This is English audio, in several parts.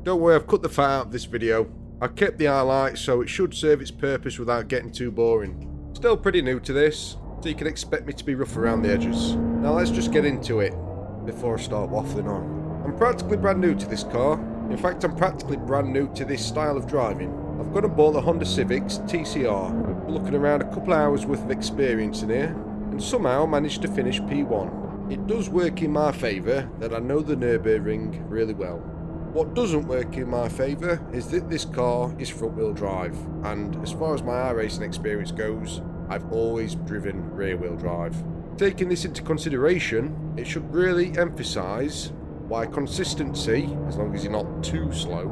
Don't worry, I've cut the fat out of this video. I kept the highlights so it should serve its purpose without getting too boring. Still pretty new to this, so you can expect me to be rough around the edges. Now let's just get into it before I start waffling on. I'm practically brand new to this car. In fact, I'm practically brand new to this style of driving. I've gone and bought the Honda Civic's TCR. We're looking around a couple of hours worth of experience in here, and somehow managed to finish P1. It does work in my favour that I know the Nürburgring really well. What doesn't work in my favour is that this car is front wheel drive, and as far as my iRacing experience goes, I've always driven rear wheel drive. Taking this into consideration, it should really emphasise why consistency, as long as you're not too slow,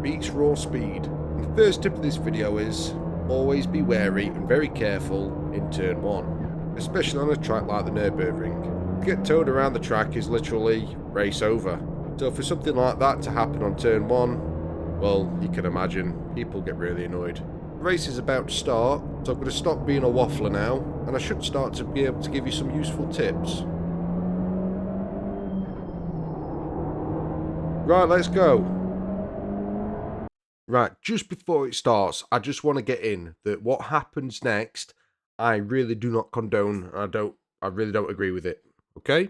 beats raw speed. And the first tip of this video is always be wary and very careful in turn 1, especially on a track like the Nürburgring. To get towed around the track is literally race over. So for something like that to happen on turn 1, well, you can imagine people get really annoyed. The race is about to start, so I'm going to stop being a waffler now, and I should start to be able to give you some useful tips. Right, let's go. Right, just before it starts, I just want to get in that what happens next, I really do not condone. I really don't agree with it. Okay?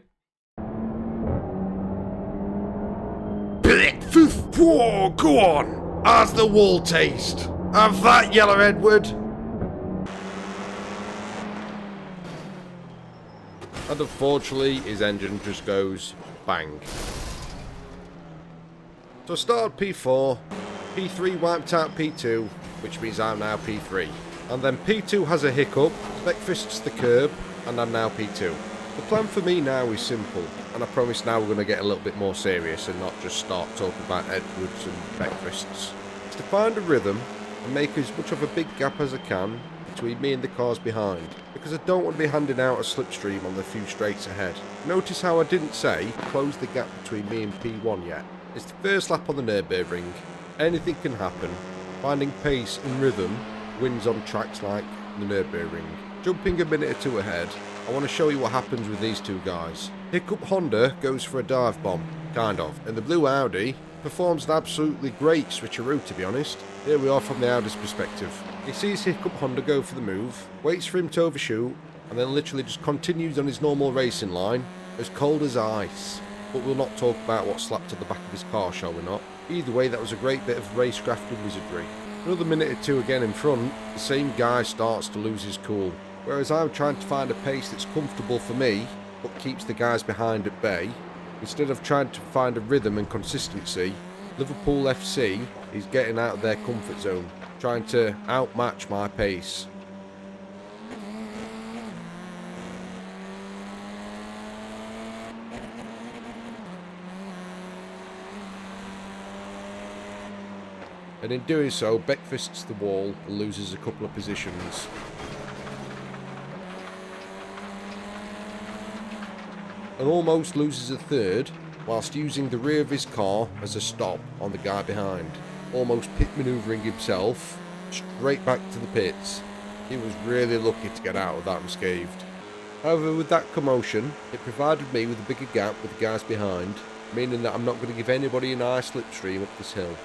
Whoa, go on! How's the wall taste? Have that, Yellow Edward! And unfortunately, his engine just goes bang. So I started P4, P3 wiped out P2, which means I'm now P3. And then P2 has a hiccup, spec-fists the curb, and I'm now P2. The plan for me now is simple, and I promise now we're going to get a little bit more serious and not just start talking about Edwards and backfists. It's to find a rhythm and make as much of a big gap as I can between me and the cars behind, because I don't want to be handing out a slipstream on the few straights ahead. Notice how I didn't say close the gap between me and P1 yet. It's the first lap on the Nürburgring. Anything can happen. Finding pace and rhythm wins on tracks like the Nürburgring. Jumping a minute or two ahead, I want to show you what happens with these two guys. Hiccup Honda goes for a dive bomb, kind of, and the blue Audi performs an absolutely great switcheroo, to be honest. Here we are from the Audi's perspective. He sees Hiccup Honda go for the move, waits for him to overshoot, and then literally just continues on his normal racing line, as cold as ice. But we'll not talk about what slapped to the back of his car, shall we not? Either way, that was a great bit of racecraft and wizardry. Another minute or two again in front, the same guy starts to lose his cool. Whereas I'm trying to find a pace that's comfortable for me, but keeps the guys behind at bay, instead of trying to find a rhythm and consistency, Liverpool FC is getting out of their comfort zone, trying to outmatch my pace. And in doing so, Beckfists the wall and loses a couple of positions. And almost loses a third, whilst using the rear of his car as a stop on the guy behind. Almost pit manoeuvring himself straight back to the pits. He was really lucky to get out of that unscathed. However, with that commotion, it provided me with a bigger gap with the guys behind, meaning that I'm not going to give anybody a nice slipstream up this hill.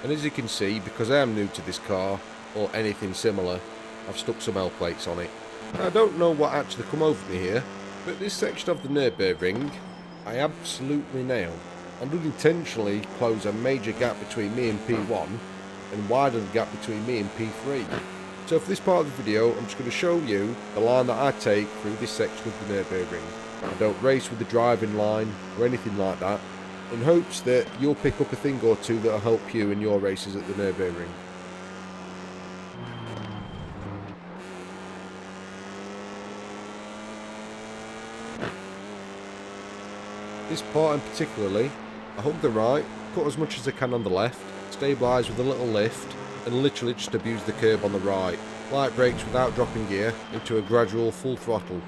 And as you can see, because I am new to this car, or anything similar, I've stuck some L plates on it. I don't know what actually come over me here, but this section of the Nürburgring, I absolutely nailed, and unintentionally close a major gap between me and P1, and widen the gap between me and P3. So for this part of the video, I'm just going to show you the line that I take through this section of the Nürburgring. I don't race with the driving line, or anything like that, in hopes that you'll pick up a thing or two that'll help you in your races at the Nürburgring. This part in particularly, I hug the right, cut as much as I can on the left, stabilise with a little lift, and literally just abuse the curb on the right. Light brakes without dropping gear into a gradual full throttle.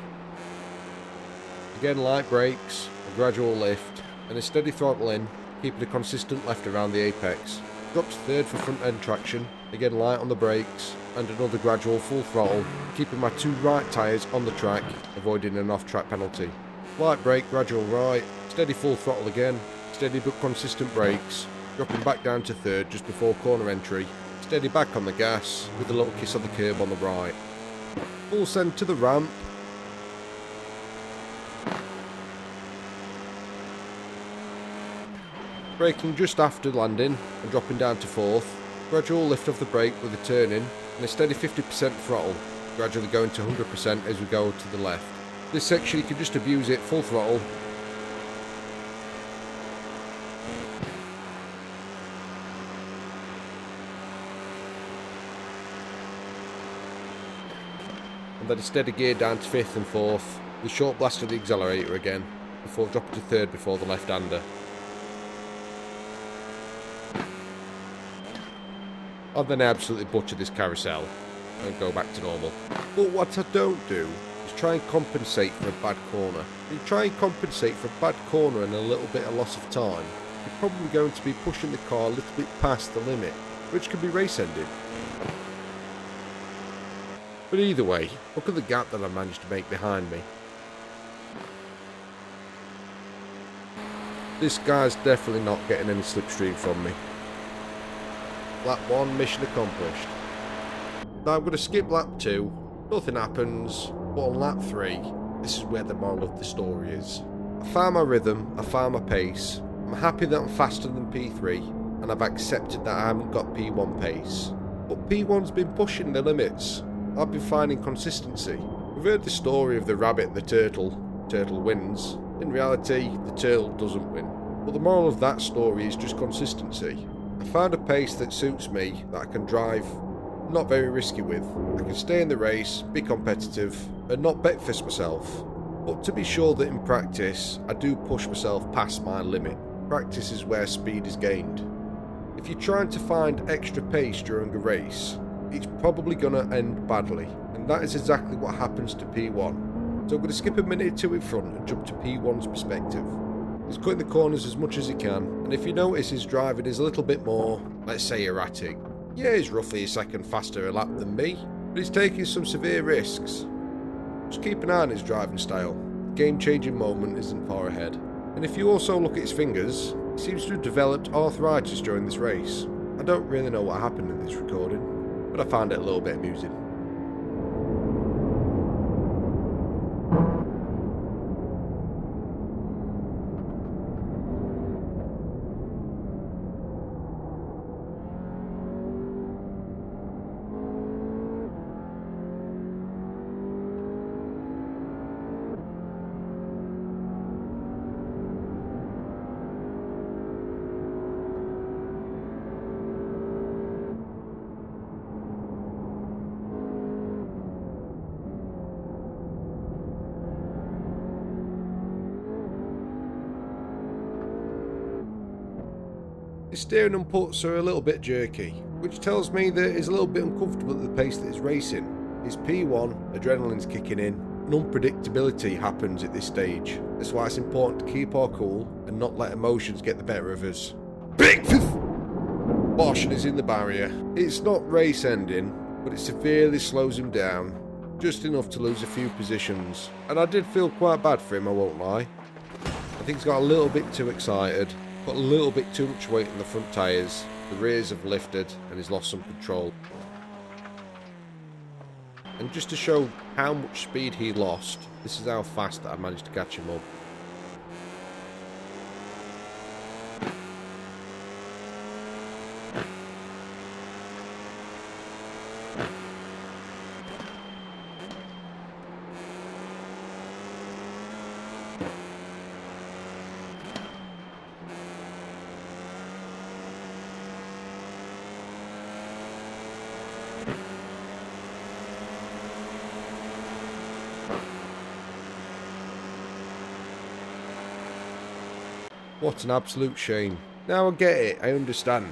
Again, light brakes, a gradual lift, and a steady throttle in, keeping a consistent left around the apex. Drops third for front end traction, again light on the brakes, and another gradual full throttle, keeping my two right tyres on the track, avoiding an off-track penalty. Light brake, gradual right, steady full throttle again, steady but consistent brakes, dropping back down to third just before corner entry, steady back on the gas with a little kiss on the curb on the right. Full send to the ramp. Braking just after landing and dropping down to fourth. Gradual lift of the brake with a turn in and a steady 50% throttle, gradually going to 100% as we go to the left. This section you can just abuse it, full throttle. And then a steady gear down to fifth and fourth, with a short blast of the accelerator again, before dropping to third before the left-hander. And then I absolutely butcher this carousel and go back to normal. But what I don't do is try and compensate for a bad corner. If you try and compensate for a bad corner and a little bit of loss of time, you're probably going to be pushing the car a little bit past the limit, which can be race-ending. But either way, look at the gap that I managed to make behind me. This guy's definitely not getting any slipstream from me. Lap 1, mission accomplished. Now I'm going to skip lap 2, nothing happens, but on lap 3, this is where the moral of the story is. I found my rhythm, I found my pace, I'm happy that I'm faster than P3, and I've accepted that I haven't got P1 pace. But P1's been pushing the limits. I've been finding consistency. We've heard the story of the rabbit and the turtle. Turtle wins. In reality, the turtle doesn't win. But the moral of that story is just consistency. I found a pace that suits me, that I can drive not very risky with. I can stay in the race, be competitive, and not betfist myself. But to be sure that in practice, I do push myself past my limit. Practice is where speed is gained. If you're trying to find extra pace during a race, it's probably going to end badly, and that is exactly what happens to P1. So I'm going to skip a minute or two in front and jump to P1's perspective. He's cutting the corners as much as he can, and if you notice his driving is a little bit more, let's say, erratic. Yeah, he's roughly a second faster a lap than me, but he's taking some severe risks. Just keep an eye on his driving style. The game-changing moment isn't far ahead. And if you also look at his fingers, he seems to have developed arthritis during this race. I don't really know what happened in this recording, but I found it a little bit amusing. His steering and puts are a little bit jerky, which tells me that he's a little bit uncomfortable at the pace that he's racing. His P1, adrenaline's kicking in, and unpredictability happens at this stage. That's why it's important to keep our cool and not let emotions get the better of us. Big Boschen is in the barrier. It's not race ending, but it severely slows him down, just enough to lose a few positions. And I did feel quite bad for him, I won't lie. I think he's got a little bit too excited. Put a little bit too much weight on the front tyres, the rears have lifted and he's lost some control. And just to show how much speed he lost, this is how fast that I managed to catch him up. What an absolute shame. Now I get it, I understand.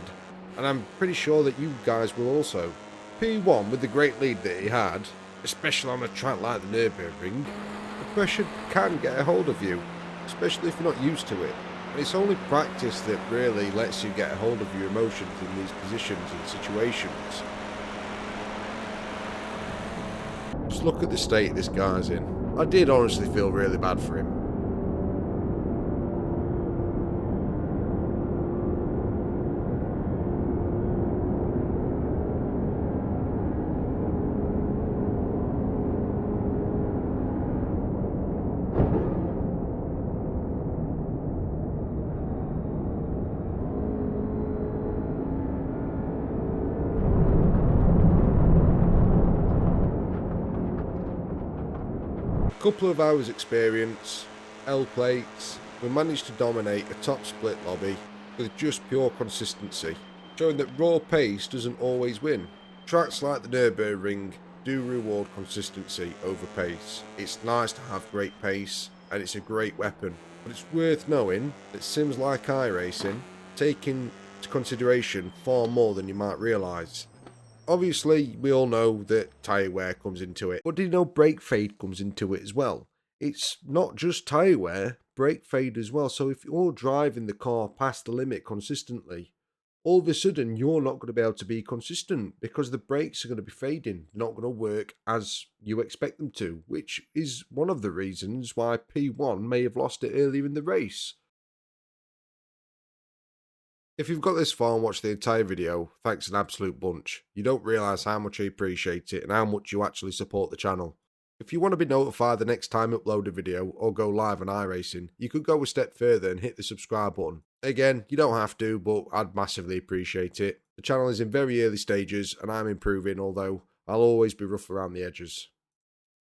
And I'm pretty sure that you guys will also. P1 with the great lead that he had, especially on a track like the Nürburgring, the pressure can get a hold of you, especially if you're not used to it. And it's only practice that really lets you get a hold of your emotions in these positions and situations. Just look at the state this guy's in. I did honestly feel really bad for him. Couple of hours experience, L plates, we managed to dominate a top split lobby with just pure consistency, showing that raw pace doesn't always win. Tracks like the Nürburgring do reward consistency over pace. It's nice to have great pace, and it's a great weapon, but it's worth knowing that sims like iRacing take into consideration far more than you might realise. Obviously, we all know that tyre wear comes into it, but did you know brake fade comes into it as well? It's not just tyre wear, brake fade as well. So if you're driving the car past the limit consistently, all of a sudden you're not going to be able to be consistent because the brakes are going to be fading, not going to work as you expect them to, which is one of the reasons why P1 may have lost it earlier in the race. If you've got this far and watched the entire video, thanks an absolute bunch. You don't realise how much I appreciate it and how much you actually support the channel. If you want to be notified the next time I upload a video or go live on iRacing, you could go a step further and hit the subscribe button. Again, you don't have to, but I'd massively appreciate it. The channel is in very early stages and I'm improving, although I'll always be rough around the edges.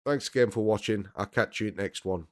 Thanks again for watching, I'll catch you next one.